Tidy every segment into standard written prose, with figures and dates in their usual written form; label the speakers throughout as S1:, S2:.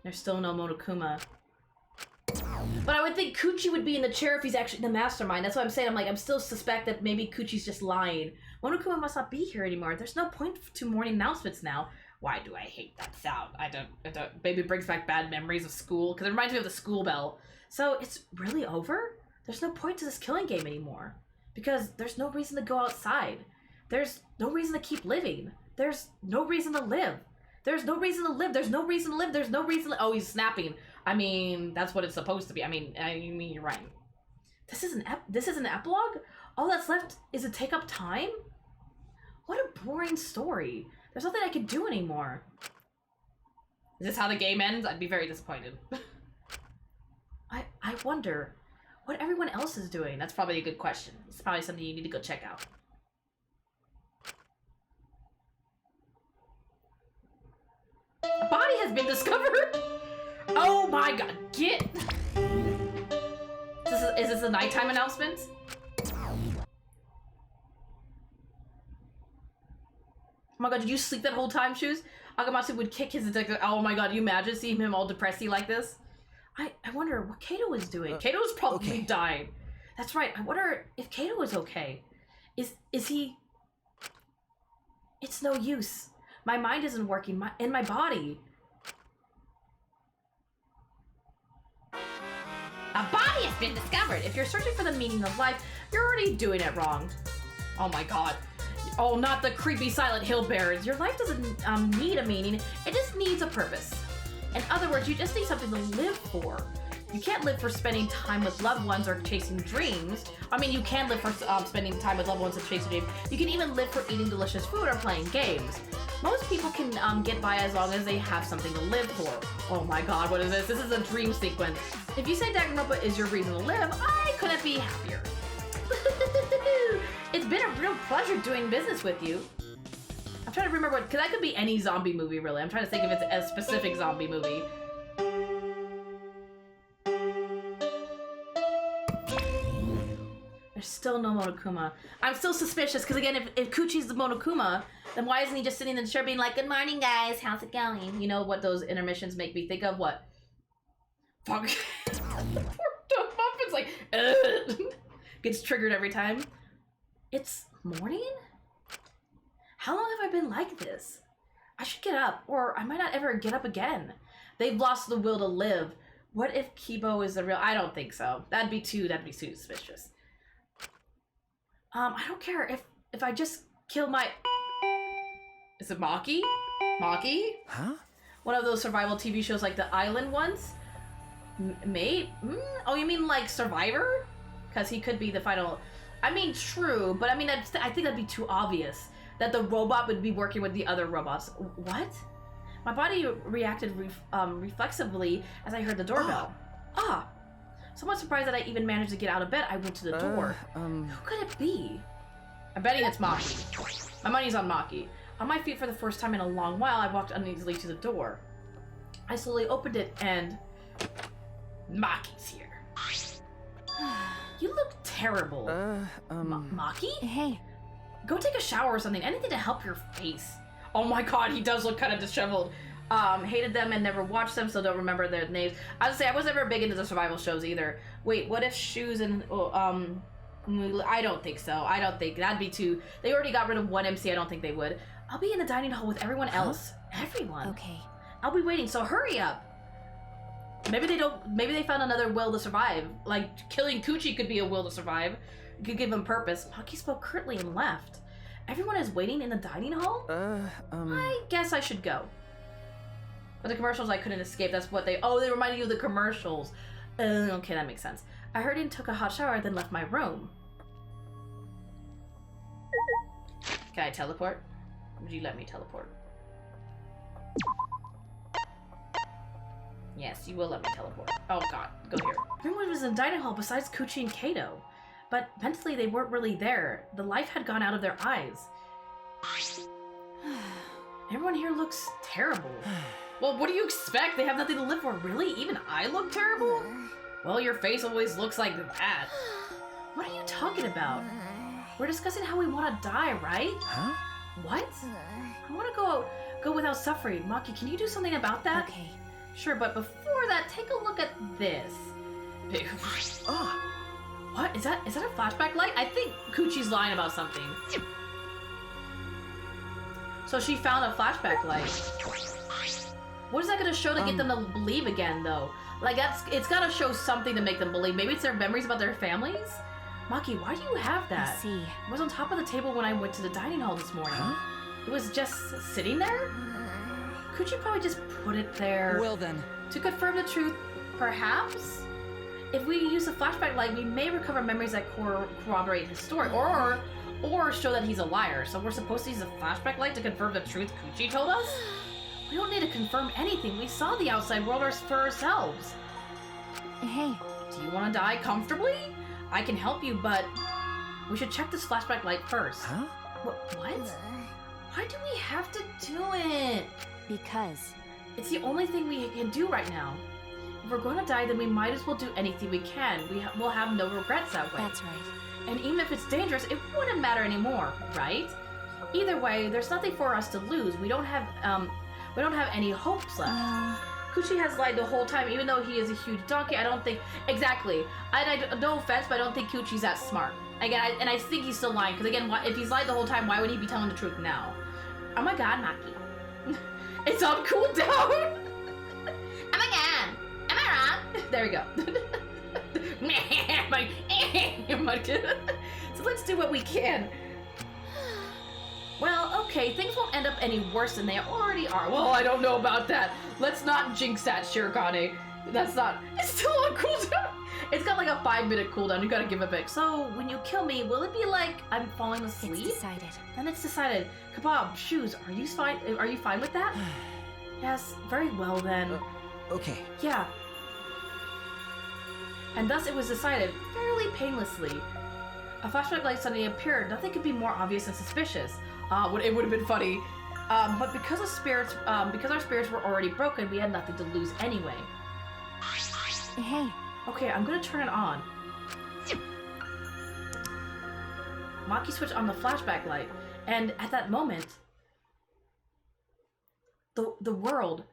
S1: There's still no Monokuma. But I would think Kuchi would be in the chair if he's actually the mastermind. That's what I'm saying. I'm still suspect that maybe Kuchi's just lying. Monokuma must not be here anymore. There's no point to morning announcements now. Why do I hate that sound? I don't. Maybe it brings back bad memories of school, because it reminds me of the school bell. So it's really over? There's no point to this killing game anymore. Because there's no reason to go outside. There's no reason to keep living. There's no reason to live. There's no reason to live. There's no reason to live. There's no reason to... Oh, he's snapping. I mean, that's what it's supposed to be. I mean, you're right. This is an epilogue? All that's left is to take up time? What a boring story. There's nothing I can do anymore. Is this how the game ends? I'd be very disappointed. I wonder what everyone else is doing. That's probably a good question. It's probably something you need to go check out. A body has been discovered! Oh my god, get... Is this a nighttime announcement? Oh my god, did you sleep that whole time, Shoes? Akamatsu would kick his detective. Oh my god, you imagine seeing him all depressy like this? I wonder what Kato is doing. Kato's probably dying. That's right, I wonder if Kato is okay. Is he... It's no use. My mind isn't working in my body. A body has been discovered. If you're searching for the meaning of life, you're already doing it wrong. Oh my god. Oh, not the creepy Silent Hill bears. Your life doesn't need a meaning. It just needs a purpose. In other words, you just need something to live for. You can't live for spending time with loved ones or chasing dreams. I mean, you can live for spending time with loved ones and chasing dreams. You can even live for eating delicious food or playing games. Most people can get by as long as they have something to live for. Oh my god, what is this? This is a dream sequence. If you say Danganronpa is your reason to live, I couldn't be happier. It's been a real pleasure doing business with you. I'm trying to remember what, because that could be any zombie movie, really. I'm trying to think if it's a specific zombie movie. There's still no Monokuma. I'm still suspicious, because again, if Kuchi's the Monokuma, then why isn't he just sitting in the chair being like, good morning, guys, how's it going? You know what those intermissions make me think of? What? Fuck. Poor Doug Muffin's like, ugh. Gets triggered every time. It's morning? How long have I been like this? I should get up, or I might not ever get up again. They've lost the will to live. What if Kibo is the real... I don't think so. That'd be too suspicious. I don't care if I just kill my... Is it Maki? Maki?
S2: Huh?
S1: One of those survival TV shows like the Island ones? Mate? Oh, you mean like Survivor? Because he could be the final... I mean, true, but I mean, I think that'd be too obvious. That the robot would be working with the other robots. What? My body reacted reflexively as I heard the doorbell. Ah! Somewhat surprised that I even managed to get out of bed, I went to the door. Who could it be? I'm betting it's Maki. My money's on Maki. On my feet for the first time in a long while, I walked uneasily to the door. I slowly opened it and... Maki's here. You look terrible. Maki?
S3: Hey.
S1: Go take a shower or something. Anything to help your face. Oh my god, he does look kind of disheveled. Hated them and never watched them, so don't remember their names. I would say I was never big into the survival shows either. Wait, what if Shoes and... I don't think so. I don't think. That'd be too... They already got rid of one MC. I don't think they would. I'll be in the dining hall with everyone else. Everyone.
S3: Okay.
S1: I'll be waiting, so hurry up. Maybe they don't... Maybe they found another will to survive. Like, killing Kuchi could be a will to survive. You could give him purpose. Maki spoke curtly and left. Everyone is waiting in the dining hall? I guess I should go. For the commercials, I couldn't escape. That's what they... Oh, they reminded you of the commercials. Okay, that makes sense. I hurried and took a hot shower, then left my room. Can I teleport? Would you let me teleport? Yes, you will let me teleport. Oh god, go here. Everyone was in the dining hall besides Kuchi and Kato. But mentally, they weren't really there. The life had gone out of their eyes. Everyone here looks terrible. Well, what do you expect? They have nothing to live for. Really? Even I look terrible? Well, your face always looks like that. What are you talking about? We're discussing how we want to die, right?
S2: Huh?
S1: What? I want to go without suffering. Maki, can you do something about that?
S3: Okay.
S1: Sure, but before that, take a look at this. Oh, what? Is that a flashback light? I think Coochie's lying about something. So she found a flashback light. What is that going to show to get them to believe again, though? Like, it's got to show something to make them believe. Maybe it's their memories about their families? Maki, why do you have that?
S2: I see.
S1: It was on top of the table when I went to the dining hall this morning. Huh? It was just sitting there? Could you probably just put it there?
S3: Well then.
S1: To confirm the truth, perhaps? If we use a flashback light, we may recover memories that corroborate his story, or show that he's a liar. So we're supposed to use a flashback light to confirm the truth Coochie told us? We don't need to confirm anything. We saw the outside world for ourselves.
S2: Hey.
S1: Do you want to die comfortably? I can help you, but we should check this flashback light first.
S3: Huh?
S1: What? Why do we have to do it?
S2: Because
S1: it's the only thing we can do right now. If we're going to die, then we might as well do anything we can. We'll have no regrets that way.
S2: That's right.
S1: And even if it's dangerous, it wouldn't matter anymore, right? Either way, there's nothing for us to lose. We don't have any hopes left. Coochie has lied the whole time, even though he is a huge donkey. I don't think exactly. No offense, but I don't think Coochie's that smart. Again, I think he's still lying. Because again, if he's lied the whole time, why would he be telling the truth now? Oh my God, Maki. It's on cooldown. Oh my God. Am I wrong? There we go. So let's do what we can. Well, okay, things won't end up any worse than they already are. Well, I don't know about that. Let's not jinx that, Shirokane. That's not... It's still on cooldown. It's got like a 5-minute cooldown. You gotta give it back. So, when you kill me, will it be like I'm falling asleep?
S2: It's decided.
S1: Then it's decided. Kebab, Shoes, are you fine with that? Yes, very well then.
S3: Okay.
S1: Yeah. And thus it was decided, fairly painlessly. A flashback light suddenly appeared. Nothing could be more obvious and suspicious. It would have been funny. But because our spirits were already broken, we had nothing to lose anyway.
S2: Hey.
S1: Okay, I'm gonna turn it on. Maki switched on the flashback light, and at that moment, the world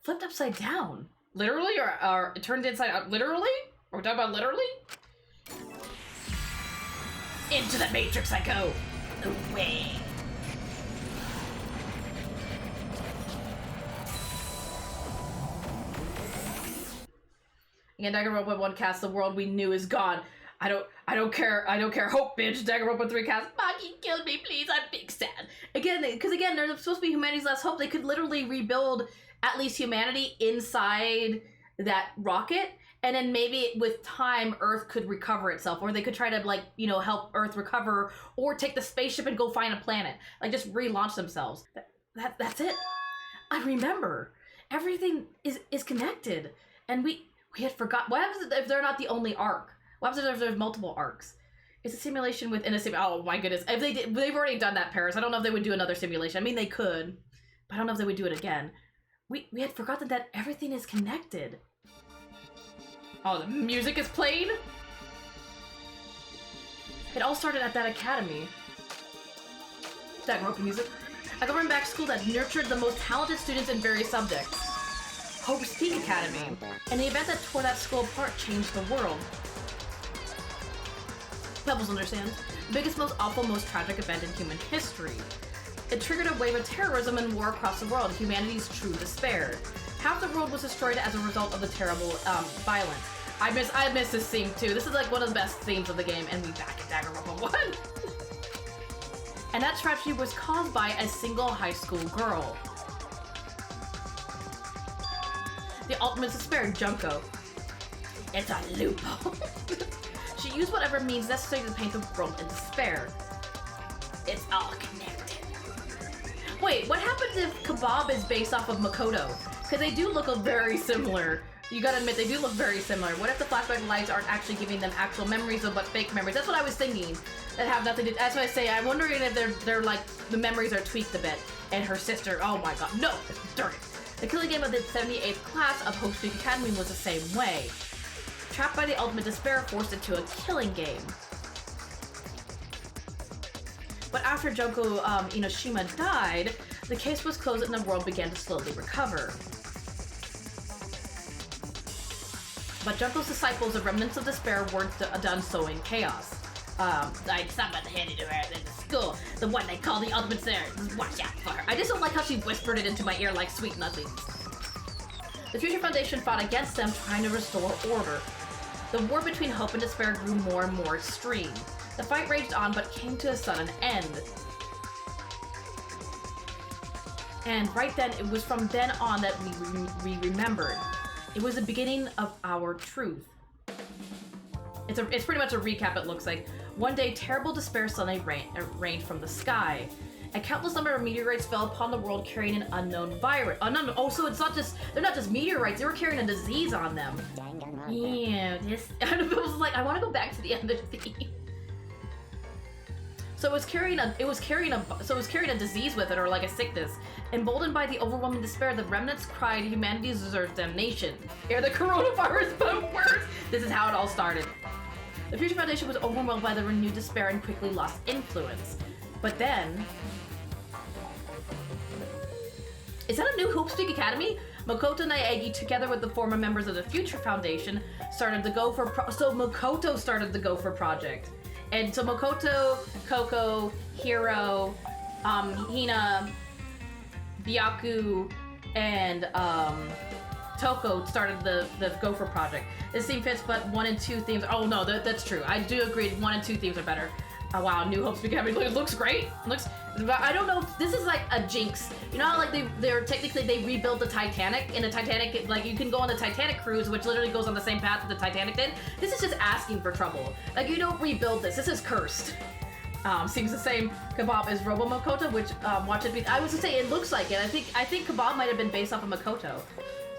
S1: flipped upside down. Literally, or it turned inside out. Literally? Are we talking about literally? Into the Matrix I go. Away. Again, Danganronpa 1 cast, the world we knew is gone. I don't care. Hope, bitch. Danganronpa 3 cast. Maki, kill me, please. I'm big sad. Again, because again, there's supposed to be humanity's last hope. They could literally rebuild at least humanity inside that rocket, and then maybe with time, Earth could recover itself, or they could try to help Earth recover, or take the spaceship and go find a planet, like just relaunch themselves. That's it. I remember everything is connected, and we had forgot. What happens if they're not the only arc? What happens if there's multiple arcs? It's a simulation within a simulation. Oh my goodness. If they've already done that, Paris. I don't know if they would do another simulation. I mean, they could, but I don't know if they would do it again. We had forgotten that everything is connected. Oh, the music is played? It all started at that academy. That rope music. A government-backed school that nurtured the most talented students in various subjects. Hope's Peak Academy. And the event that tore that school apart changed the world. Pebbles understands. The biggest, most awful, most tragic event in human history. It triggered a wave of terrorism and war across the world, humanity's true despair. Half the world was destroyed as a result of the terrible violence. I miss this theme too. This is like one of the best themes of the game, and we back at Danganronpa 1. And that tragedy was caused by a single high school girl. The ultimate despair, Junko. It's a loophole. She used whatever means necessary to paint the world in despair. It's all connected. Wait, what happens if Kebab is based off of Makoto? Because they do look very similar. You gotta admit, they do look very similar. What if the flashback lights aren't actually giving them actual memories of what fake memories? That's what I was thinking. That have nothing to do. That's what I say. I'm wondering if they're like, the memories are tweaked a bit. And her sister, oh my god, no! Darn it. The killing game of the 78th class of Hope's Peak Academy was the same way. Trapped by the ultimate despair, forced into a killing game. But after Junko Inoshima died, the case was closed and the world began to slowly recover. But Junko's disciples, the remnants of despair, weren't done sowing chaos. Like, someone handed her in the school, the one they call the ultimate Slayer. Watch out for her. I just don't like how she whispered it into my ear like sweet nothings. The Future Foundation fought against them, trying to restore order. The war between hope and despair grew more and more extreme. The fight raged on, but came to a sudden end. And right then, it was from then on that we remembered. It was the beginning of our truth. It's pretty much a recap, it looks like. One day, terrible despair suddenly rained from the sky. A countless number of meteorites fell upon the world carrying an unknown virus. Oh, so it's not just, they're not just meteorites, they were carrying a disease on them. Yeah, this, I was like, I want to go back to the end of the theme. So it was carrying a disease with it, or like a sickness. Emboldened by the overwhelming despair, the remnants cried, humanity deserves damnation. Here, the coronavirus, but worse. This is how it all started. The Future Foundation was overwhelmed by the renewed despair and quickly lost influence. But then... Is that a new Hoopspeak Academy? Makoto Naegi, together with the former members of the Future Foundation, started the Gopher So Makoto started the Gopher Project. And so Makoto, Coco, Hiro, Hina, Byaku, and Toko started the Gopher Project. This theme fits, but 1 and 2 themes. Oh no, that's true. I do agree. 1 and 2 themes are better. Oh wow, New Hope's Academy. It looks great. I don't know if this is like a jinx. You know how like they rebuilt the Titanic? In the Titanic, like you can go on the Titanic cruise, which literally goes on the same path that the Titanic did. This is just asking for trouble. Like you don't rebuild this. This is cursed. Seems the same Kebab as Robo Makoto, which watch it be. I was to say it looks like it. I think Kebab might have been based off of Makoto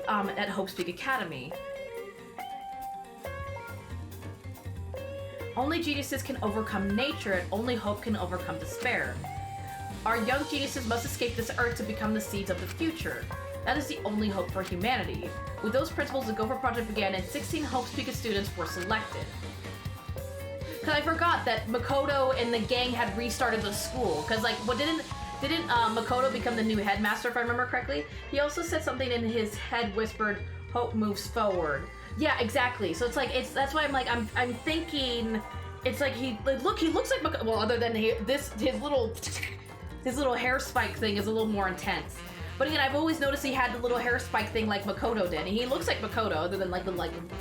S1: at Hope's Academy. Only geniuses can overcome nature, and only hope can overcome despair. Our young geniuses must escape this earth to become the seeds of the future. That is the only hope for humanity. With those principles, the Gopher Project began, and 16 Hope's Peak students were selected. Because I forgot that Makoto and the gang had restarted the school. Because like, what didn't Makoto become the new headmaster, if I remember correctly? He also said something in his head, whispered, "Hope moves forward." Yeah, exactly. So it's like that's why I'm like I'm thinking it's like he looks like Makoto. Well, other than his little hair spike thing is a little more intense. But again, I've always noticed he had the little hair spike thing like Makoto did. And he looks like Makoto, other than like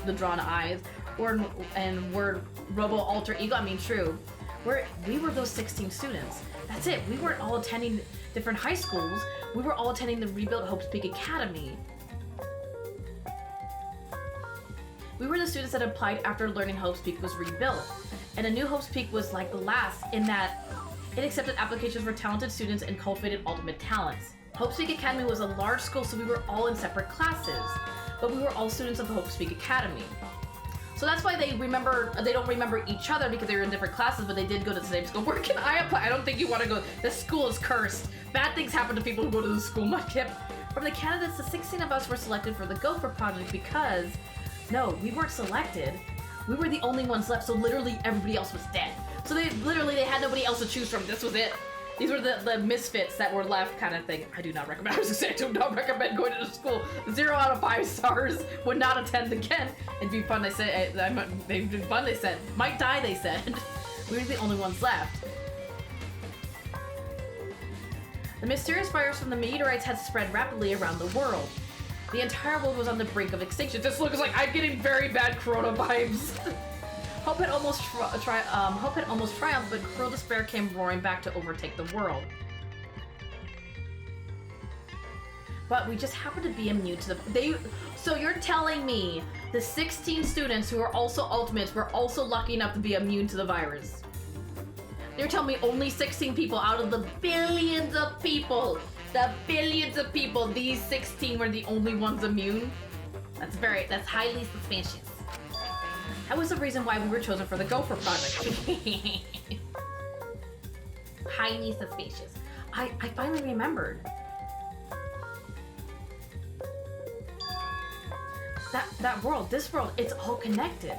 S1: the drawn eyes, we're Robo alter ego. I mean, true. We were those 16 students. That's it. We weren't all attending different high schools. We were all attending the rebuilt Hope's Peak Academy. We were the students that applied after learning Hope's Peak was rebuilt. And a new Hope's Peak was like the last in that it accepted applications for talented students and cultivated ultimate talents. Hope's Peak Academy was a large school, so we were all in separate classes, but we were all students of Hope's Peak Academy. So that's why they don't remember each other because they were in different classes, but they did go to the same school. Where can I apply? I don't think you want to go. This school is cursed. Bad things happen to people who go to the school, Mudkip. From the candidates, the 16 of us were selected for the Gopher Project because, no, we weren't selected. We were the only ones left, so literally everybody else was dead. So they had nobody else to choose from. This was it. These were the misfits that were left kind of thing. I do not recommend. I was gonna say, I do not recommend going to the school. 0 out of 5 stars. Would not attend again. It'd be fun, they said. It'd be fun, they said. Might die, they said. We were the only ones left. The mysterious virus from the meteorites had spread rapidly around the world. The entire world was on the brink of extinction. This looks like I'm getting very bad Corona vibes. Hope had almost triumphed, but cruel despair came roaring back to overtake the world. But we just happened to be immune to so you're telling me the 16 students who are also ultimates were also lucky enough to be immune to the virus? You're telling me only 16 people out of the billions of people, these 16 were the only ones immune? That's highly suspicious. That was the reason why we were chosen for the Gopher Project. Highly suspicious. I finally remembered. This world, it's all connected.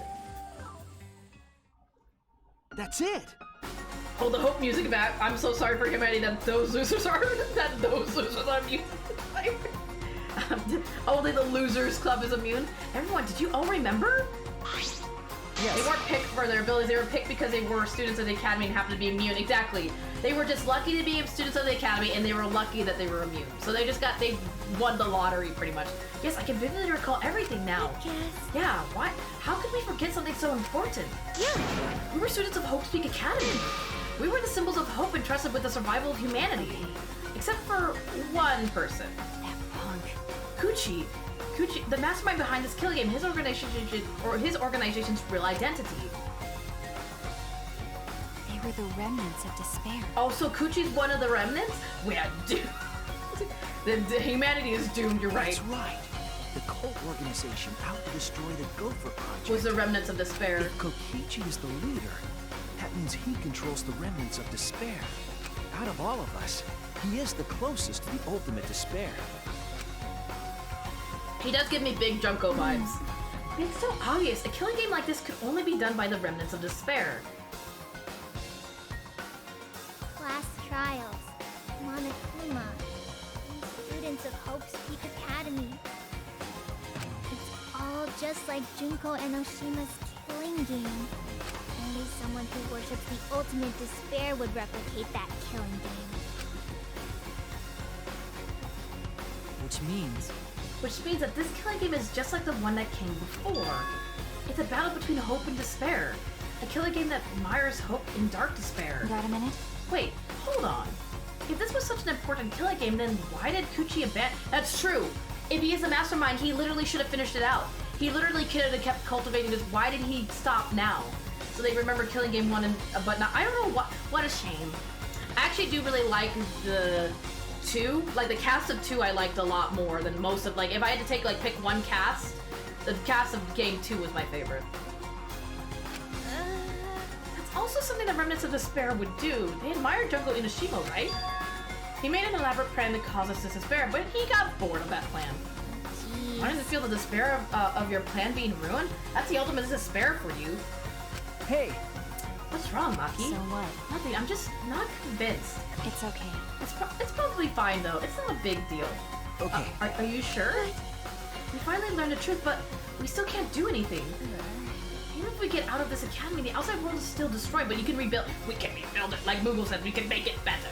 S3: That's it!
S1: Hold the hope music back. I'm so sorry for humanity that those losers are muted. Only the losers club is immune. Everyone, did you all remember?
S3: Yes.
S1: They weren't picked for their abilities, they were picked because they were students of the academy and happened to be immune. Exactly. They were just lucky to be students of the academy and they were lucky that they were immune. So they won the lottery pretty much. Yes, I can vividly recall everything now.
S2: Yes.
S1: Yeah, what? How could we forget something so important?
S2: Yeah.
S1: We were students of Hope's Peak Academy. We were the symbols of hope entrusted with the survival of humanity. Except for one person.
S2: That punk.
S1: Kuchi, the mastermind behind this killing game, his organization's real identity.
S2: They were the remnants of despair.
S1: Oh, so Kuchi's one of the remnants? We're doomed. the humanity is doomed, you're right.
S3: That's right. The cult organization out to destroy the Gopher Project
S1: Was the remnants of despair.
S3: If Kokichi is the leader, that means he controls the remnants of despair. Out of all of us, he is the closest to the ultimate despair.
S1: He does give me big Junko vibes. It's so obvious. A killing game like this could only be done by the remnants of despair.
S4: Class trials. Monokuma. Students of Hope's Peak Academy. It's all just like Junko Enoshima's killing game. Only someone who worships the ultimate despair would replicate that killing game.
S3: Which means
S1: that this killing game is just like the one that came before. It's a battle between hope and despair. A killing game that mires hope in dark despair.
S2: Got a minute?
S1: Wait, hold on. If this was such an important killing game, then why did Kuchi abandon? That's true. If he is a mastermind, he literally should have finished it out. He literally could have kept cultivating this. Why did he stop now? So they remember killing game 1 but now I don't know what a shame. I actually do really like the 2, like the cast of 2 I liked a lot more than most of, like if I had to pick one cast, the cast of game 2 was my favorite. That's also something that Remnants of Despair would do. They admired Junko Enoshima, right? He made an elaborate plan to cause us to despair, but he got bored of that plan. Why does it feel the despair of your plan being ruined? That's the ultimate despair for you.
S3: hey,
S1: What's wrong, Maki?
S2: So what?
S1: Nothing, I'm just not convinced.
S2: It's okay.
S1: It's probably fine though, it's not a big deal.
S3: okay.
S1: Are you sure? We finally learned the truth, but we still can't do anything. Even if we get out of this academy, the outside world is still destroyed, but you can rebuild. We can rebuild it, like Moogle said, we can make it better.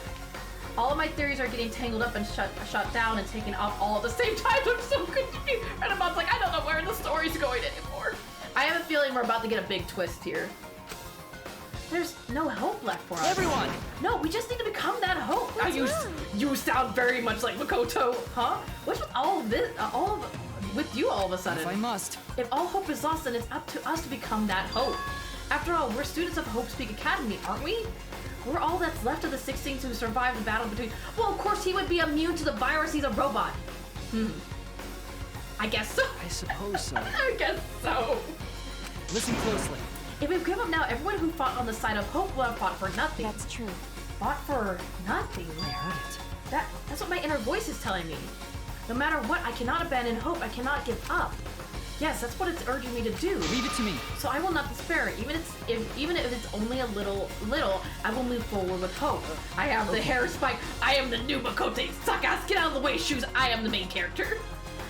S1: All of my theories are getting tangled up and shut down and taken off all at the same time. I'm so confused. And I'm like, I don't know where the story's going anymore. I have a feeling we're about to get a big twist here. There's no hope left for us.
S3: Everyone!
S1: No, we just need to become that hope. Now you sound very much like Makoto, huh? What's with all of this? With you all of a sudden?
S3: If I must.
S1: If all hope is lost, then it's up to us to become that hope. After all, we're students of Hope's Peak Academy, aren't we? We're all that's left of the 16s who survived the battle between... Well, of course he would be immune to the virus. He's a robot. I guess so.
S3: I suppose so.
S1: I guess so.
S3: Listen closely.
S1: If we give up now, everyone who fought on the side of hope will have fought for nothing.
S2: That's true.
S1: Fought for nothing?
S3: I heard it.
S1: That's what my inner voice is telling me. No matter what, I cannot abandon hope. I cannot give up. Yes, that's what it's urging me to do.
S3: Leave it to me.
S1: So I will not despair. Even if it's only a little, I will move forward with hope. I have the hair spike. I am the new Makote. Suck ass. Get out of the way, shoes. I am the main character.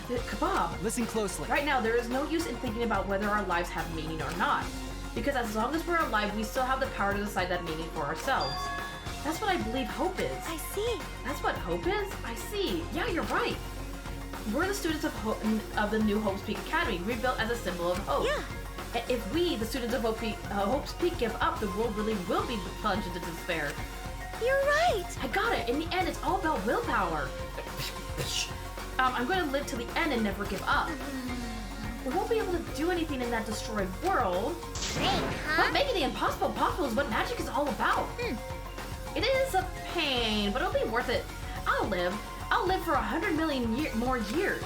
S1: Kebab.
S3: Listen closely.
S1: Right now, there is no use in thinking about whether our lives have meaning or not. Because as long as we're alive, we still have the power to decide that meaning for ourselves. That's what I believe hope is.
S2: I see.
S1: That's what hope is? I see. Yeah, you're right. We're the students of the new Hope's Peak Academy, rebuilt as a symbol of hope.
S2: Yeah.
S1: And if we, the students of Hope's Peak, give up, the world really will be plunged into despair.
S2: You're right.
S1: I got it. In the end, it's all about willpower. I'm going to live to the end and never give up. We won't be able to do anything in that destroyed world.
S4: Great, huh?
S1: But making the impossible possible is what magic is all about. It is a pain, but it'll be worth it. I'll live for 100 million more years.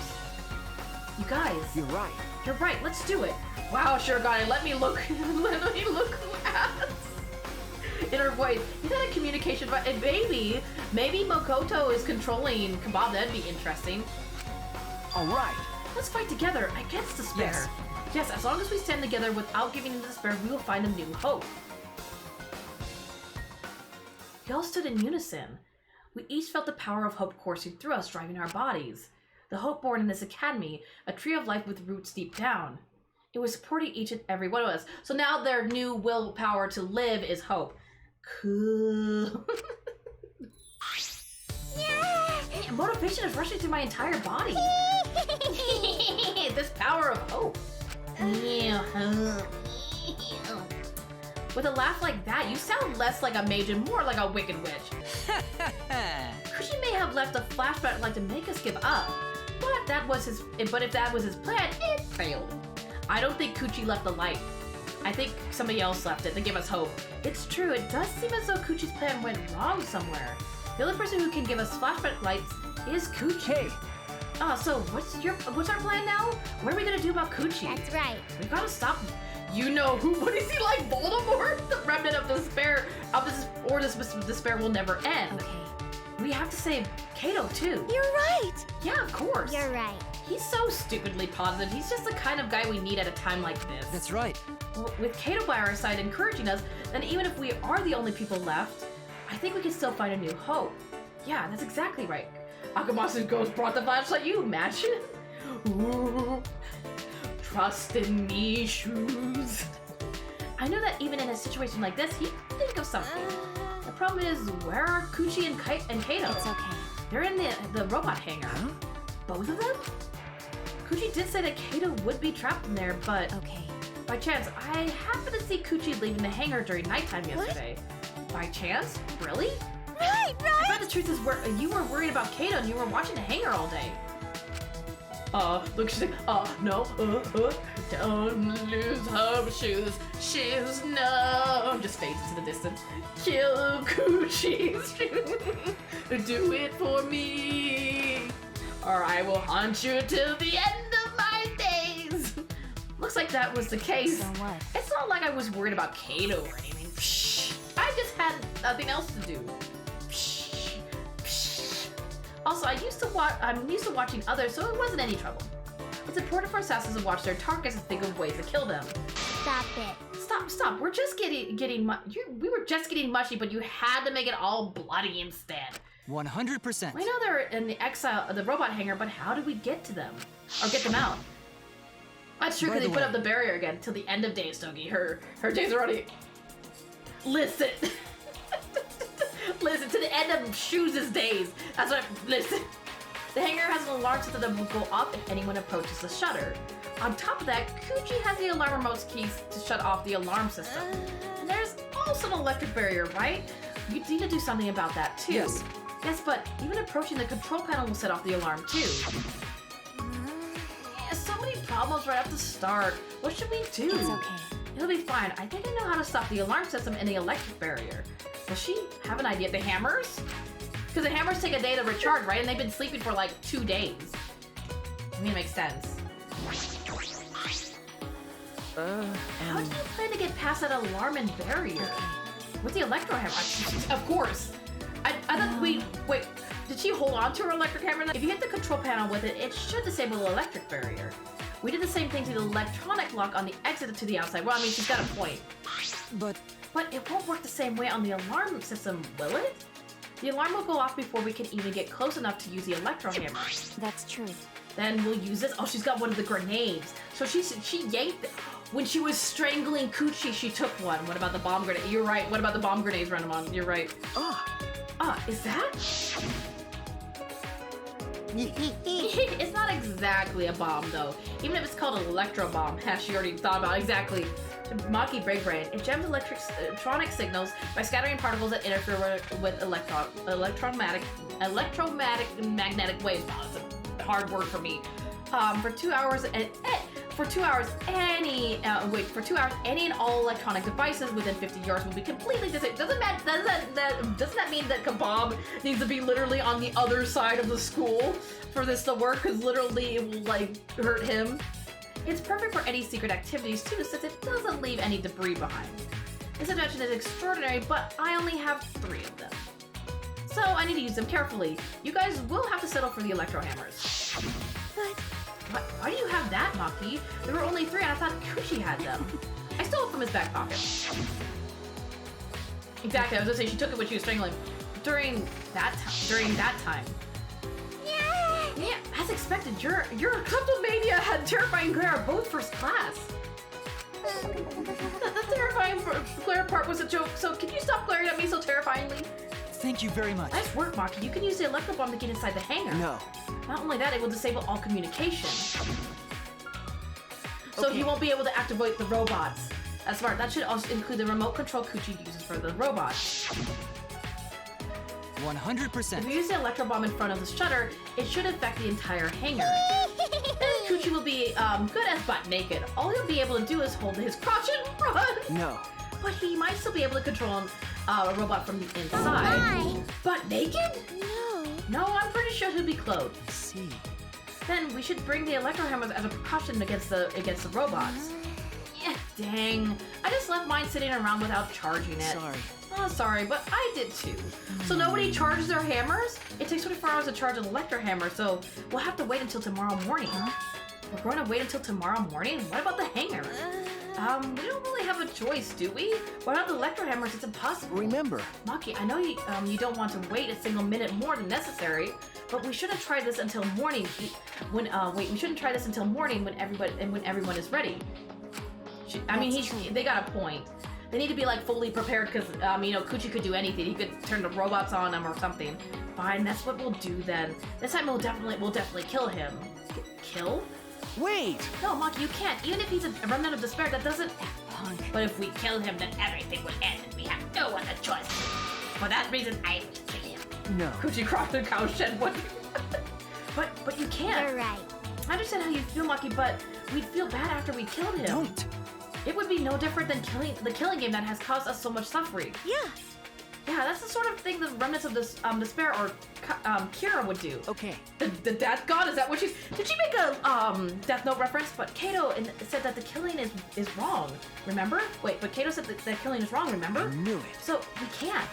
S1: You guys.
S3: You're right.
S1: You're right. Let's do it. Wow, sure, got it. Let me look. Let me look at inner voice. Is that a communication? But maybe Makoto is controlling Kebab. That'd be interesting.
S3: All right.
S1: Let's fight together against despair. Yes, as long as we stand together without giving in to despair, we will find a new hope. We all stood in unison. We each felt the power of hope coursing through us, driving our bodies. the hope born in this academy, a tree of life with roots deep down. It was supporting each and every one of us. So now their new willpower to live is hope. Cool.
S4: Yeah.
S1: Hey, motivation is rushing through my entire body. This power of hope. With a laugh like that, you sound less like a mage and more like a wicked witch. Kuchi may have left a flashback like to make us give up, but if that was his plan, it failed. I don't think Kuchi left the light. I think somebody else left it to give us hope. It's true, it does seem as though Kuchi's plan went wrong somewhere. The only person who can give us flashback lights is Kuchi.
S3: Hey,
S1: So what's our plan now? What are we gonna do about Kuchi?
S4: That's right.
S1: We gotta stop. You know who? What is he like, Voldemort? The remnant of despair this despair will never end.
S2: Okay.
S1: We have to save Kato too.
S2: You're right!
S1: Yeah, of course.
S4: You're right.
S1: He's so stupidly positive. He's just the kind of guy we need at a time like this.
S3: that's right.
S1: With Kato by our side encouraging us, then even if we are the only people left, I think we can still find a new hope. Yeah, that's exactly right. Akamasu's ghost brought the flashlight, you imagine? Ooh. Trust in me, shoes. I know that even in a situation like this, he'd think of something. The problem is, where are Kuchi and Kato?
S2: It's okay.
S1: They're in the robot hangar.
S3: Huh?
S1: Both of them? Kuchi did say that Kato would be trapped in there, but
S2: Okay.
S1: by chance, I happened to see Kuchi leaving the hangar during nighttime yesterday. By chance? Really?
S2: Right,
S1: I bet the truth is you were worried about Kato and you were watching the hangar all day. Look, she's like, no, don't lose hope, shoes, no. Just fades into the distance. Kill Kuchi's shoes. Do it for me, or I will haunt you till the end of my days. Looks like that was the case.
S2: So what?
S1: It's not like I was worried about Kato or anything. Psh, I just had nothing else to do. Psh, psh. Also, I'm used to watching others, so it wasn't any trouble. It's important for assassins to watch their targets and think of ways to kill them.
S4: Stop it.
S1: Stop. We're just we were just getting mushy, but you had to make it all bloody instead.
S3: 100%.
S1: We know they're in the robot hangar, but how do we get to them? Or get them out? That's true,
S3: By
S1: because they
S3: the
S1: put
S3: way-
S1: up the barrier again till the end of days, Stogie. Her days are already... Listen. Listen, to the end of Shoes' days. That's what listen. The hangar has an alarm system that will go off if anyone approaches the shutter. On top of that, Kuchi has the alarm remote's keys to shut off the alarm system. And there's also an electric barrier, right? You need to do something about that too.
S3: Yes.
S1: Yes, but even approaching the control panel will set off the alarm too. Yeah, so many problems right off the start. What should we do?
S2: It's okay.
S1: It'll be fine. I think I know how to stop the alarm system and the electric barrier. Does she have an idea? The hammers? Because the hammers take a day to recharge, right? And they've been sleeping for like 2 days. I mean, it makes sense. How do you plan to get past that alarm and barrier? With the electro hammer? Of course. I thought, wait. Did she hold on to her electric hammer? If you hit the control panel with it, it should disable the electric barrier. We did the same thing to the electronic lock on the exit to the outside. Well, I mean, she's got a point.
S3: But
S1: But it won't work the same way on the alarm system, will it? The alarm will go off before we can even get close enough to use the electro hammer.
S2: That's true.
S1: Then we'll use this. Oh, she's got one of the grenades. So she yanked it. When she was strangling Kuchi, she took one. What about the bomb grenade? You're right. What about the bomb grenades, Renamon? You're right. Is that? It's not exactly a bomb, though. Even if it's called an electro bomb, she already thought about it. Exactly. Maki Break Brain. It jams electronic signals by scattering particles that interfere with electromagnetic waves. Oh, that's a hard word for me. For 2 hours any and all electronic devices within 50 yards will be completely disabled. Doesn't that mean that Kabab needs to be literally on the other side of the school for this to work? Because literally it will like hurt him. It's perfect for any secret activities too, since it doesn't leave any debris behind. This invention is extraordinary, but I only have 3 of them. So I need to use them carefully. You guys will have to settle for the electro hammers.
S2: But
S1: Why do you have that, Maki? There were only 3 and I thought Kuchi had them. I stole it from his back pocket. Exactly, I was gonna say she took it when she was strangling. During that time. Yeah, as expected, your kleptomania and terrifying glare are both first class. The terrifying glare part was a joke, so can you stop glaring at me so terrifyingly?
S3: Thank you very much.
S1: Nice work, Maki. You can use the electro bomb to get inside the hangar.
S3: No.
S1: Not only that, it will disable all communication. So
S3: Okay.
S1: he won't be able to activate the robots. That's smart. That should also include the remote control Kuchi uses for the robots.
S3: 100%.
S1: If you use the electro bomb in front of the shutter, it should affect the entire hangar. Then Kuchi will be good as butt naked. All he'll be able to do is hold his crotch and run.
S3: No.
S1: But he might still be able to control a robot from the inside.
S4: Why?
S1: Butt naked?
S4: No.
S1: No, I'm pretty sure he'll be clothed.
S3: I see.
S1: Then we should bring the electro hammers as a precaution against the robots. Yeah, dang. I just left mine sitting around without charging it.
S3: Sorry.
S1: Oh, sorry, but I did too. So nobody charges their hammers? It takes 24 hours to charge an electro hammer, so we'll have to wait until tomorrow morning. We're going to wait until tomorrow morning? What about the hangar? We don't really have a choice, do we? Without the electro hammers, it's impossible.
S3: Remember,
S1: Maki, I know you don't want to wait a single minute more than necessary, but we shouldn't try this until morning. We shouldn't try this until morning when everyone is ready. They got a point. They need to be like fully prepared because Kuchi could do anything. He could turn the robots on them or something. Fine, that's what we'll do then. This time we'll definitely kill him. Kill?
S3: wait!
S1: No, Maki, you can't. Even if he's a remnant of despair, that doesn't.
S3: Punk.
S1: But if we kill him, then everything will end, and we have no other choice. For that reason, I will kill him.
S3: No.
S1: Kuchi crossed the cow shed one. But you can't.
S4: You're right.
S1: I understand how you feel, Maki, but we'd feel bad after we killed him.
S3: Don't!
S1: It would be no different than the killing game that has caused us so much suffering.
S4: Yeah.
S1: Yeah, that's the sort of thing the remnants of this despair or Kira would do.
S3: Okay.
S1: The death god? Is that what she's? Did she make a Death Note reference? But Kato said that the killing is wrong. Remember? Wait, but Kato said that the killing is wrong. Remember?
S3: I knew it.
S1: So we can't.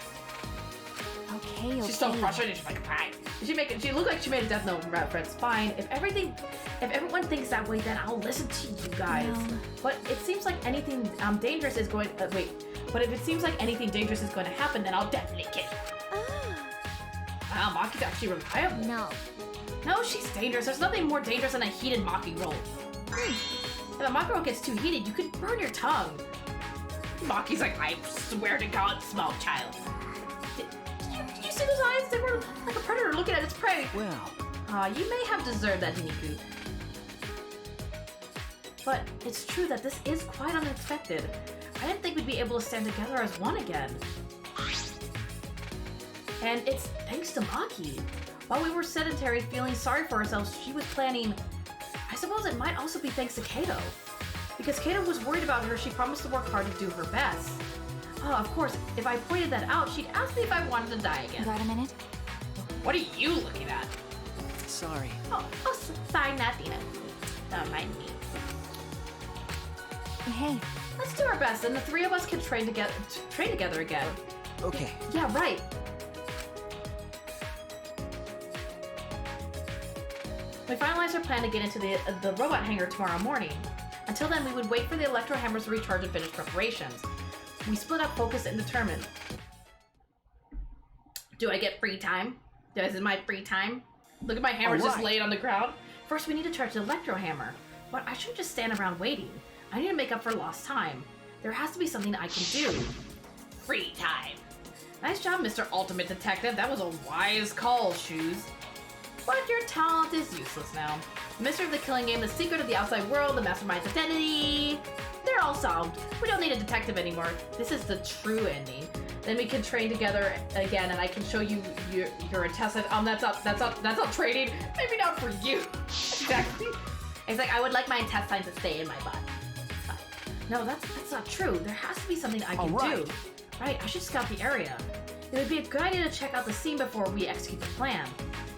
S4: Okay.
S1: She's so frustrated. She's like, fine. She looked like she made a Death Note reference. Fine. If everyone thinks that way, then I'll listen to you guys.
S4: No.
S1: But it seems like anything dangerous is going. But if it seems like anything dangerous is going to happen, then I'll definitely kill you. Wow, Maki's actually reliable.
S4: No.
S1: No, she's dangerous. There's nothing more dangerous than a heated Maki roll. If a Maki roll gets too heated, you could burn your tongue. Maki's like, I swear to God, small child. Did you see those eyes? They were like a predator looking at its prey.
S3: Well,
S1: You may have deserved that, Hiniku. But it's true that this is quite unexpected. I didn't think we'd be able to stand together as one again. And it's thanks to Maki. While we were sedentary, feeling sorry for ourselves, she was planning... I suppose it might also be thanks to Kato. Because Kato was worried about her, she promised to work hard to do her best. Oh, of course, if I pointed that out, she'd ask me if I wanted to die again.
S2: Got a minute?
S1: What are you looking at?
S3: sorry.
S1: Oh, sorry, nothing. Don't mind me.
S2: Hey,
S1: Let's do our best, and the three of us can train together again.
S3: Okay.
S1: Yeah, right. We finalized our plan to get into the robot hangar tomorrow morning. Until then, we would wait for the electro hammers to recharge and finish preparations. We split up, focused, and determined. Do I get free time? This is my free time? Look at my hammers just laid on the ground. First, we need to charge the electro hammer. But I shouldn't just stand around waiting. I need to make up for lost time. There has to be something I can do. Free time. Nice job, Mr. Ultimate Detective. That was a wise call, Shoes. But your talent is useless now. The mystery of the killing game, the secret of the outside world, the mastermind's identity. They're all solved. We don't need a detective anymore. This is the true ending. Then we can train together again, and I can show you your intestine. That's not training. Maybe not for you. Exactly. It's like I would like my intestine to stay in my butt. No, that's not true. There has to be something I can do. Right, I should scout the area. It would be a good idea to check out the scene before we execute the plan.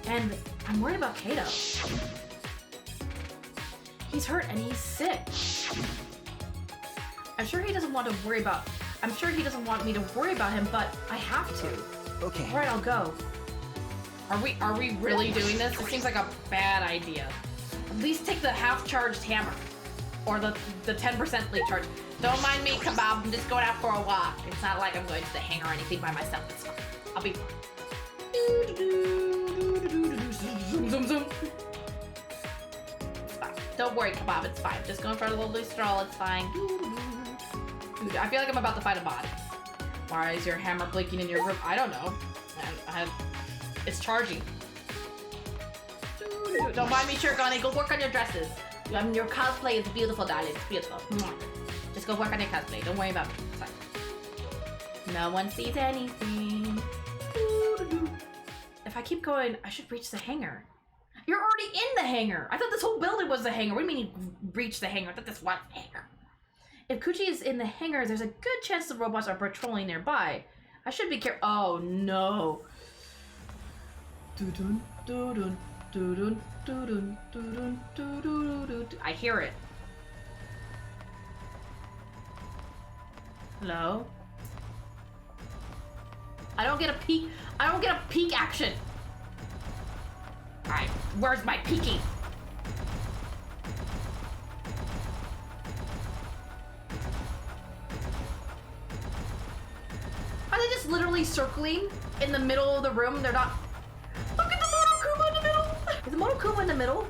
S1: And I'm worried about Kato. He's hurt and he's sick. I'm sure he doesn't want me to worry about him, but I have to.
S3: Okay.
S1: All right, I'll go. Are we really doing this? It seems like a bad idea. At least take the half-charged hammer. Or the 10% late charge. Don't mind me, Kebab. I'm just going out for a walk. It's not like I'm going to the hangar or anything by myself. It's fine. I'll be fine. zoom, zoom. It's fine. Don't worry, Kebab, it's fine. Just going for a little loose stroll, it's fine. Dude, I feel like I'm about to fight a bot. Why is your hammer blinking in your room? I don't know. It's charging. Don't mind me, Shirgani. Go work on your dresses. Your cosplay is beautiful, darling. It's beautiful. Just go work on your cosplay. Don't worry about me. It's fine. No one sees anything. If I keep going, I should reach the hangar. You're already in the hangar. I thought this whole building was the hangar. What do you mean you reach the hangar? I thought this was the hangar. If Kuchi is in the hangar, there's a good chance the robots are patrolling nearby. I should be careful. Oh no. Doo-dun, doo-dun, doo-dun, doo-dun, doo-dun, doo-dun. I hear it. Hello? I don't get a peek. I don't get a peek action. Alright, where's my peeking? Are they just literally circling in the middle of the room? They're not. Look at the Monokuma in the middle! Is the Monokuma in the middle?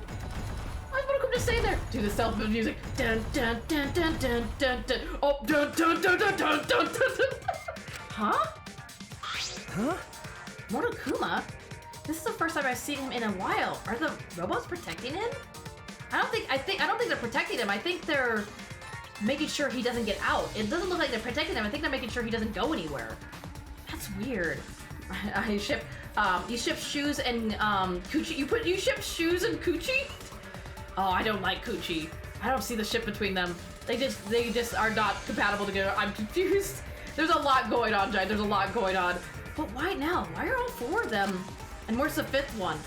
S1: Why is Monokuma just staying there? Do the self music. Dun dun dun dun dun dun dun. Oh, dun dun dun dun dun dun dun. Huh?
S3: Huh?
S1: Monokuma? This is the first time I've seen him in a while. Are the robots protecting him? I don't think they're protecting him. I think they're making sure he doesn't get out. It doesn't look like they're protecting him. I think they're making sure he doesn't go anywhere. That's weird. You ship shoes and Coochie. You ship shoes and Coochie? Oh, I don't like Coochie. I don't see the ship between them. They just are not compatible together. I'm confused. There's a lot going on, Jai. There's a lot going on. But why now? Why are all four of them? And where's the fifth one?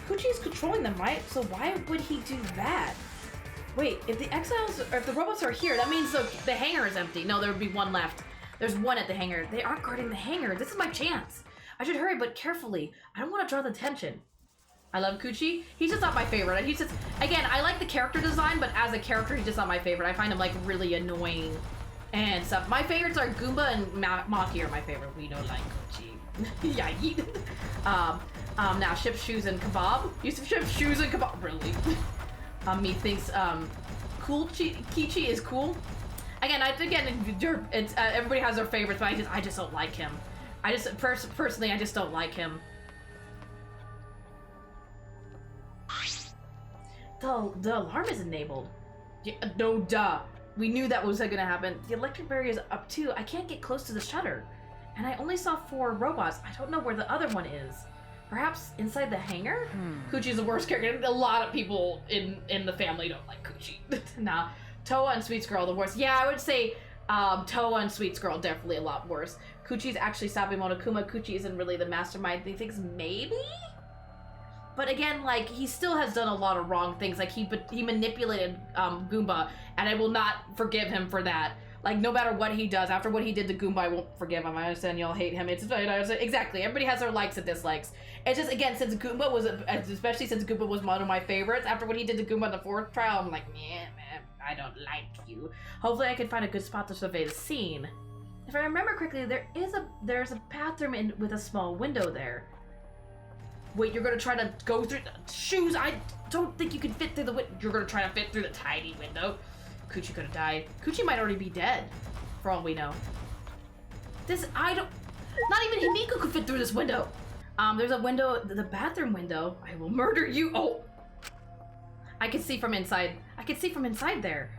S1: Coochie is controlling them, right? So why would he do that? Wait, if the exiles, or if the robots are here, that means the hangar is empty. No, there would be one left. There's one at the hangar. They aren't guarding the hangar. This is my chance. I should hurry, but carefully. I don't want to draw the attention. I love Coochie. He's just not my favorite. He's just, again, I like the character design, but as a character, he's just not my favorite. I find him like really annoying and stuff. My favorites are Goomba and Maki are my favorite. We don't like Coochie. Yeah, now ship shoes and kebab. Used to ship shoes and kebab. Really? Methinks cool Kichi is cool. Again, it's everybody has their favorites, but I just don't like him. Personally, I just don't like him. The alarm is enabled. Yeah, no, duh. We knew that was gonna happen. The electric barrier is up too. I can't get close to the shutter. And I only saw 4 robots. I don't know where the other one is. Perhaps inside the hangar? Coochie's the worst character. A lot of people in the family don't like Coochie. Nah. Toa and Sweets Girl the worst. Yeah, I would say Toa and Sweets Girl definitely a lot worse. Coochie's actually stopping Monokuma. Coochie isn't really the mastermind. He thinks maybe? But again, like, he still has done a lot of wrong things. Like, he manipulated Goomba, and I will not forgive him for that. Like, no matter what he does, after what he did to Goomba, I won't forgive him. I understand y'all hate him. Exactly. Everybody has their likes and dislikes. It's just, again, especially since Goomba was one of my favorites, after what he did to Goomba in the 4th trial, I'm like, yeah, man, I don't like you. Hopefully I can find a good spot to survey the scene. If I remember correctly, there's a bathroom with a small window there. Wait, you're gonna try to go through the shoes? I don't think you can fit through the window. You're gonna try to fit through the tiny window. Coochie could have died. Coochie might already be dead, for all we know. Not even Himiko could fit through this window. There's a window, the bathroom window. I will murder you. Oh! I can see from inside. I can see from inside there.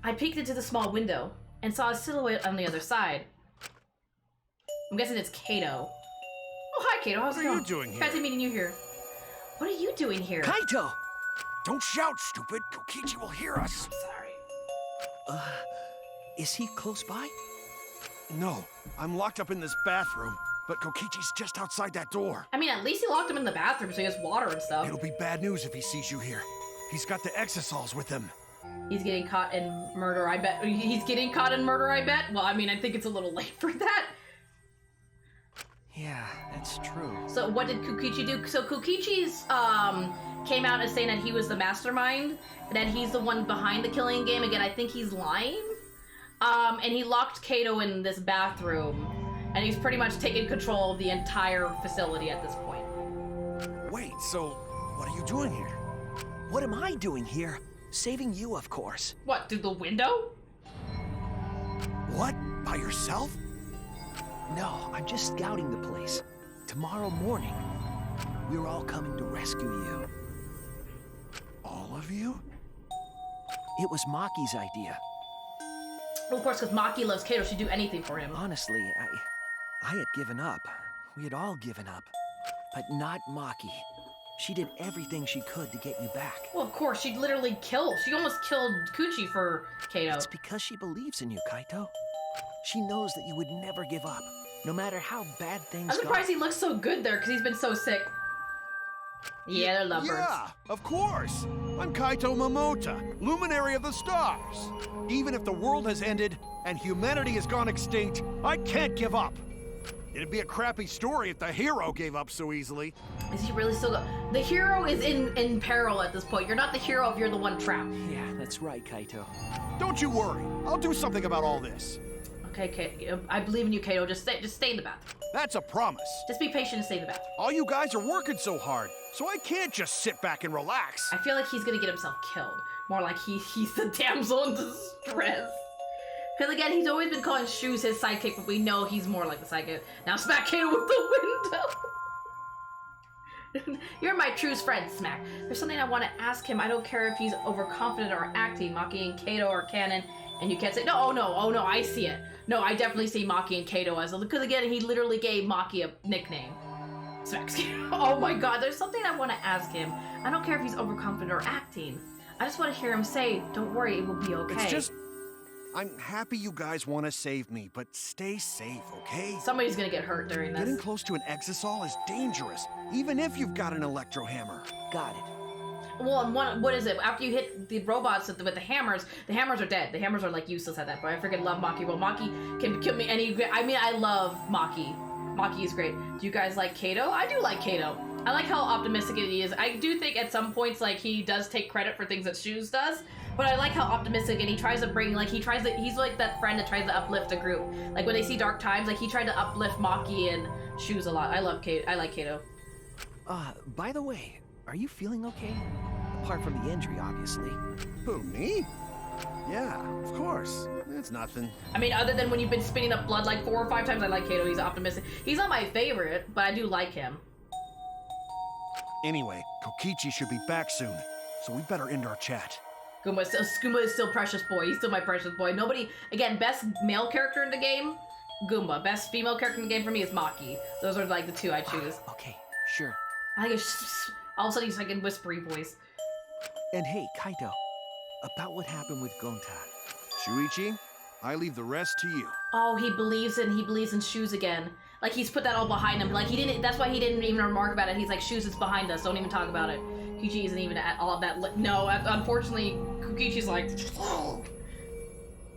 S1: I peeked into the small window and saw a silhouette on the other side. I'm guessing it's Kato. Oh, hi, Kato. How's it going?
S3: What are you doing here?
S1: Fancy meeting you here. What are you doing here?
S3: Kaito! Don't shout, stupid. Kokichi will hear us.
S1: I'm sorry.
S3: Is he close by?
S5: No, I'm locked up in this bathroom, but Kokichi's just outside that door.
S1: I mean, at least he locked him in the bathroom so he has water and stuff.
S5: It'll be bad news if he sees you here. He's got the exosols with him.
S1: He's getting caught in murder, I bet. He's getting caught in murder, I bet? Well, I mean, I think it's a little late for that.
S3: Yeah, that's true.
S1: So what did Kokichi do? So Kokichi's came out as saying that he was the mastermind, that he's the one behind the killing game. Again, I think he's lying. And he locked Kato in this bathroom, and he's pretty much taken control of the entire facility at this point.
S5: Wait, so What are you doing here?
S3: What am I doing here? Saving you, of course.
S1: What, through the window?
S5: What? By yourself?
S3: No, I'm just scouting the place. Tomorrow morning, we're all coming to rescue you.
S5: All of you?
S3: It was Maki's idea.
S1: Well, of course, because Maki loves Kato. She'd do anything for him.
S3: Honestly, I had given up. We had all given up. But not Maki. She did everything she could to get you back.
S1: Well, of course, she'd literally kill. She almost killed Kuchi for Kato.
S3: It's because she believes in you, Kaito. She knows that you would never give up, no matter how bad things
S1: I'm
S3: go.
S1: surprised he looks so good there, because he's been so sick. Yeah, they're lovebirds.
S5: Yeah, of course. I'm Kaito Momota, luminary of the stars. Even if the world has ended and humanity has gone extinct, I can't give up. It'd be a crappy story if the hero gave up so easily.
S1: Is he really still The hero is in peril at this point. You're not the hero if you're the one trapped.
S3: Yeah, that's right, Kaito.
S5: Don't you worry. I'll do something about all this.
S1: Okay, Kato. I believe in you, Kato. Just stay in the bathroom.
S5: That's a promise.
S1: Just be patient and stay in the bathroom.
S5: All you guys are working so hard, so I can't just sit back and relax.
S1: I feel like he's gonna get himself killed. More like he's the damsel in distress. Because again, he's always been calling Shoes his sidekick, but we know he's more like the sidekick. Now smack Kato with the window. You're my truest friend, Smack. There's something I want to ask him. I don't care if he's overconfident or acting. Maki and Kato are canon, and you can't say, no, oh no, I see it. No, I definitely see Maki and Kato as, because again, he literally gave Maki a nickname. Smacks Kato. Oh my god, there's something I want to ask him. I don't care if he's overconfident or acting. I just want to hear him say, don't worry, it will be okay.
S5: It's just... I'm happy you guys want to save me, but stay safe, okay?
S1: Somebody's gonna get hurt during
S5: Getting
S1: this.
S5: close to an exisol is dangerous, even if you've got an electro hammer.
S3: Got it.
S1: Well, and what is it? After you hit the robots with the hammers are dead. The hammers are like useless at that point. I freaking love Maki. Well, Maki can kill me I love Maki. Maki is great. Do you guys like Kato? I do like Kato. I like how optimistic he is. I do think at some points, like, he does take credit for things that Shoes does, but I like how optimistic, and he tries to bring, like, he's like that friend that tries to uplift a group. Like, when they see dark times, like, he tried to uplift Maki and Shoes a lot. I like Kato.
S3: By the way, are you feeling okay? Apart from the injury, obviously.
S5: Who, me? Yeah, of course. It's nothing.
S1: I mean, other than when you've been spitting up blood like 4 or 5 times, I like Kato. He's optimistic. He's not my favorite, but I do like him.
S5: Anyway, Kokichi should be back soon, so we better end our chat.
S1: Goomba is still precious boy. He's still my precious boy. Nobody, again, best male character in the game, Goomba. Best female character in the game for me is Maki. Those are like the two I choose.
S3: Okay, sure.
S1: I think it's all of a sudden he's like in whispery voice.
S3: And hey, Kaito, about what happened with Gonta.
S5: Shuichi, I leave the rest to you.
S1: Oh, he believes in Shoes again. Like, he's put that all behind him. Like, that's why he didn't even remark about it. He's like, Shoes is behind us. Don't even talk about it. Kukichi isn't even at all of that. No, unfortunately, Kukichi's like...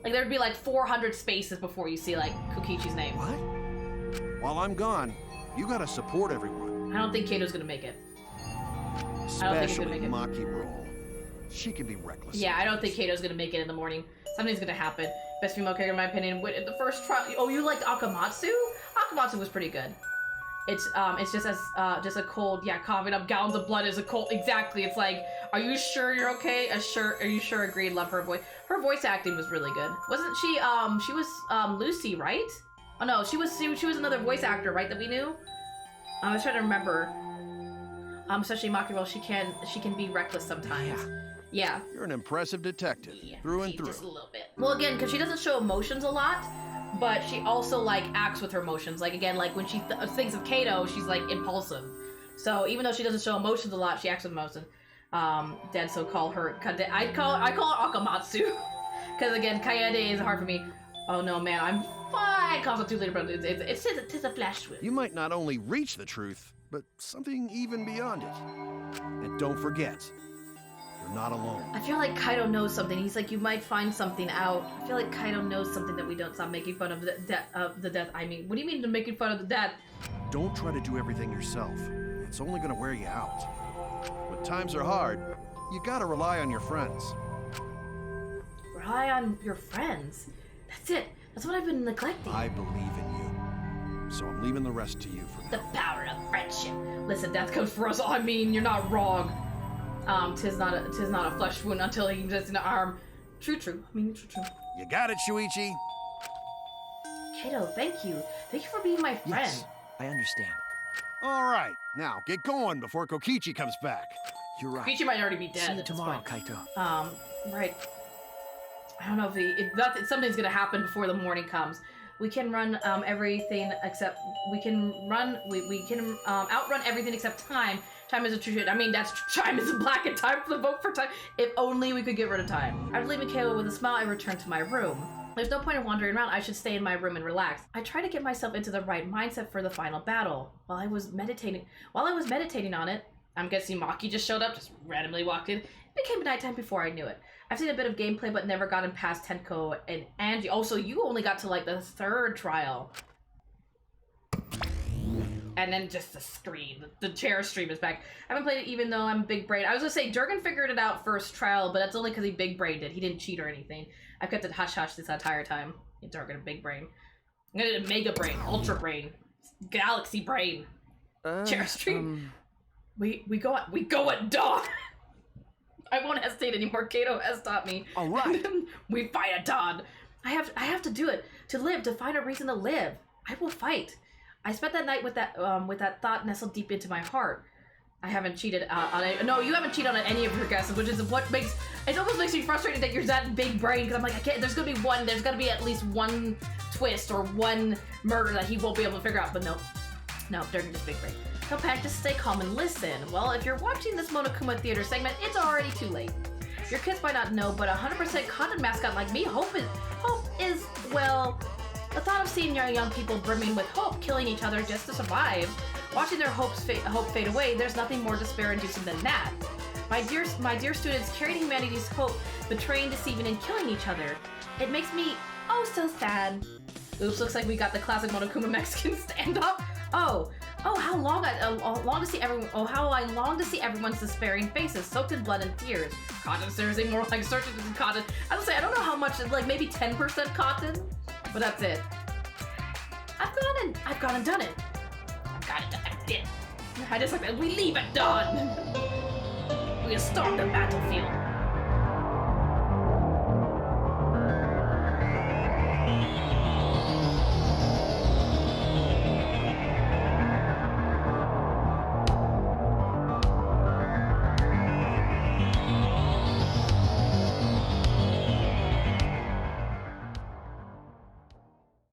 S1: Like, there'd be like 400 spaces before you see, like, Kukichi's name.
S5: What? While I'm gone, you gotta support everyone.
S1: I don't think Kato's gonna make it.
S5: Especially Maki Roll. She can be reckless.
S1: Yeah, I don't think Kato's gonna make it in the morning. Something's gonna happen. Best female character in my opinion. The first trial. Oh, you liked Akamatsu? Akamatsu was pretty good. It's just just a cold, yeah, coughing up gallons of blood is a cold. Exactly. It's like, are you sure you're okay? Are you sure? Agreed. Love her voice. Her voice acting was really good. Wasn't she? She was Lucy, right? Oh no, she was another voice actor, right? That we knew. I was trying to remember. Especially Makiro, she can be reckless sometimes. Yeah.
S5: You're an impressive detective, through and through.
S1: Just a little bit. Well, again, because she doesn't show emotions a lot, but she also, like, acts with her emotions. Like, again, like, when she thinks of Kato, she's, like, impulsive. So, even though she doesn't show emotions a lot, she acts with emotion. Dad, so call her... I call her Akamatsu. Because, again, Kaede is hard for me. Oh, no, man, I'm fine. Calls it too later, but it's a flash whip.
S5: You might not only reach the truth, but something even beyond it. And don't forget, you're not alone.
S1: I feel like Kaito knows something. He's like, you might find something out. I feel like Kaito knows something that we don't. Stop making fun of the death. I mean, what do you mean making fun of the death?
S5: Don't try to do everything yourself. It's only gonna wear you out. When times are hard, you gotta rely on your friends.
S1: Rely on your friends? That's it. That's what I've been neglecting.
S5: I believe in you. So I'm leaving the rest to you for now.
S1: The power of friendship. shit. Listen, death comes for us all. I mean, you're not wrong. Tis not a flesh wound until he gets an arm. True. I mean, true.
S5: You got it, Shuichi?
S1: Kato, thank you. Thank you for being my friend.
S3: Yes, I understand.
S5: All right, now get going before Kokichi comes back.
S3: You're right.
S1: Kokichi might already be dead.
S3: See you
S1: at this
S3: tomorrow,
S1: point.
S3: Kaito.
S1: Right. I don't know if something's gonna happen before the morning comes. We can run everything except we can outrun everything except time. Time is a true shit. I mean, time is black and time for the vote for time. If only we could get rid of time. After leaving Kayla with a smile, I returned to my room. There's no point in wandering around. I should stay in my room and relax. I tried to get myself into the right mindset for the final battle. While I was meditating on it, I'm guessing Maki just showed up, just randomly walked in. It became nighttime before I knew it. I've seen a bit of gameplay, but never gotten past Tenko and Angie. Oh, so you only got to like the 3rd trial. And then just the screen. The chair stream is back. I haven't played it even though I'm big brain. I was gonna say, Durgan figured it out first trial, but that's only because he big brained it. He didn't cheat or anything. I've kept it hush-hush this entire time. Durgan, big brain. I'm gonna do mega brain, ultra brain, galaxy brain. Chair stream. We go at dawn. I won't hesitate anymore. Kato has taught me.
S3: All right.
S1: We fight at dawn. I have to do it. To live, to find a reason to live. I will fight. I spent that night with that thought nestled deep into my heart. I haven't cheated on it. No, you haven't cheated on any of your guesses, which is what makes it almost makes me frustrated that you're that big brain, because I'm like, I can't. There's gonna be at least one twist or one murder that he won't be able to figure out. But no, Durgan is big brain. Don't panic, just stay calm and listen. Well, if you're watching this Monokuma Theater segment, it's already too late. Your kids might not know, but 100% content mascot like me, Hope is, well, the thought of seeing young people brimming with hope, killing each other just to survive, watching their hope fade away, there's nothing more despair-inducing than that. My dear students, carrying humanity's hope, betraying, deceiving, and killing each other. It makes me, oh, so sad. Oops, looks like we got the classic Monokuma Mexican standoff. How I long to see everyone's despairing faces, soaked in blood and tears. Cotton seriously more like searching in cotton. I would say I don't know how much, like maybe 10% cotton, but that's it. I've gone and done it. I did. I just like that. We leave at dawn. We storm the battlefield.